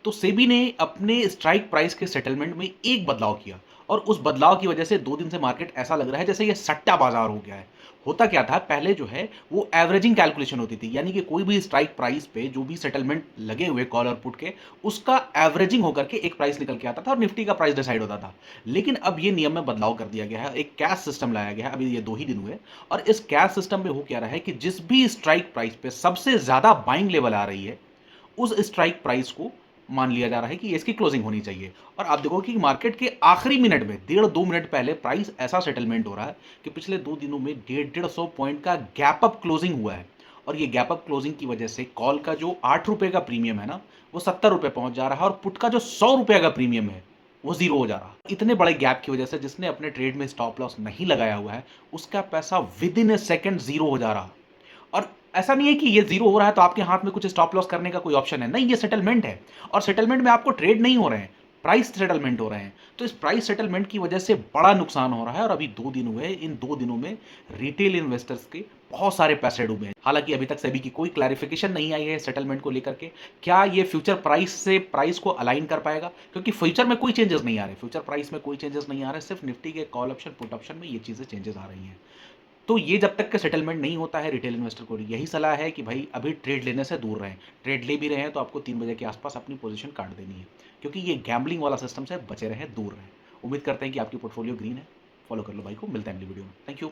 तो सेबी ने अपने स्ट्राइक प्राइस के सेटलमेंट में एक बदलाव किया और उस बदलाव की वजह से 2 दिन से मार्केट ऐसा लग रहा है जैसे ये सट्टा बाज़ार हो गया है। होता क्या था पहले जो है वो एवरेजिंग कैलकुलेशन होती थी, यानी कि कोई भी स्ट्राइक प्राइस पे जो भी सेटलमेंट लगे हुए कॉल और पुट के, उसका एवरेजिंग होकर के एक प्राइस निकल के आता था और निफ्टी का प्राइस डिसाइड होता था। लेकिन अब ये नियम में बदलाव कर दिया गया है, एक कैश सिस्टम लाया गया है, अभी ये 2 ही दिन हुए और इस कैश सिस्टम में हो क्या रहा है कि जिस भी स्ट्राइक प्राइस पे सबसे ज़्यादा बाइंग लेवल आ रही है, उस स्ट्राइक प्राइस को मान लिया जा रहा है कि इसकी क्लोजिंग होनी चाहिए। और आप देखोगे कि मार्केट के आखिरी मिनट में 1.5-2 मिनट पहले प्राइस ऐसा सेटलमेंट हो रहा है कि पिछले 2 दिनों में 150 पॉइंट का गैप अप क्लोजिंग हुआ है। और ये गैप अप क्लोजिंग की वजह से कॉल का जो 8 रुपए का प्रीमियम है ना, वो 70 रुपए पहुंच जा रहा है और पुट का जो 100 रुपए का प्रीमियम है वो जीरो हो जा रहा है। इतने बड़े गैप की वजह से जिसने अपने ट्रेड में स्टॉप लॉस नहीं लगाया हुआ है, उसका पैसा with in A second zero हो जा रहा है। और ऐसा नहीं है कि ये जीरो हो रहा है तो आपके हाथ में कुछ स्टॉप लॉस करने का कोई ऑप्शन है, नहीं, ये सेटलमेंट है और सेटलमेंट में आपको ट्रेड नहीं हो रहे हैं, प्राइस सेटलमेंट हो रहे हैं। तो इस प्राइस सेटलमेंट की वजह से बड़ा नुकसान हो रहा है और अभी 2 दिन हुए, इन 2 दिनों में रिटेल इन्वेस्टर्स के बहुत सारे पैसे डूबे हैं। हालांकि अभी तक सेबी की कोई क्लैरिफिकेशन नहीं आई है सेटलमेंट को लेकर के, क्या ये फ्यूचर प्राइस से प्राइस को अलाइन कर पाएगा, क्योंकि फ्यूचर में कोई चेंजेस नहीं आ रहे, फ्यूचर प्राइस में कोई चेंजेस नहीं आ रहे, सिर्फ निफ्टी के कॉल ऑप्शन पुट ऑप्शन में ये चीज़ें चेंजेस आ रही हैं। तो ये जब तक का सेटलमेंट नहीं होता है, रिटेल इन्वेस्टर को यही सलाह है कि भाई अभी ट्रेड लेने से दूर रहें। ट्रेड ले भी रहे हैं तो आपको 3 बजे के आसपास अपनी पोजीशन काट देनी है, क्योंकि ये गैम्बलिंग वाला सिस्टम से बचे रहें, दूर रहें। उम्मीद करते हैं कि आपकी पोर्टफोलियो ग्रीन है। फॉलो कर लो भाई को, मिलते हैं अगली वीडियो में। Thank you.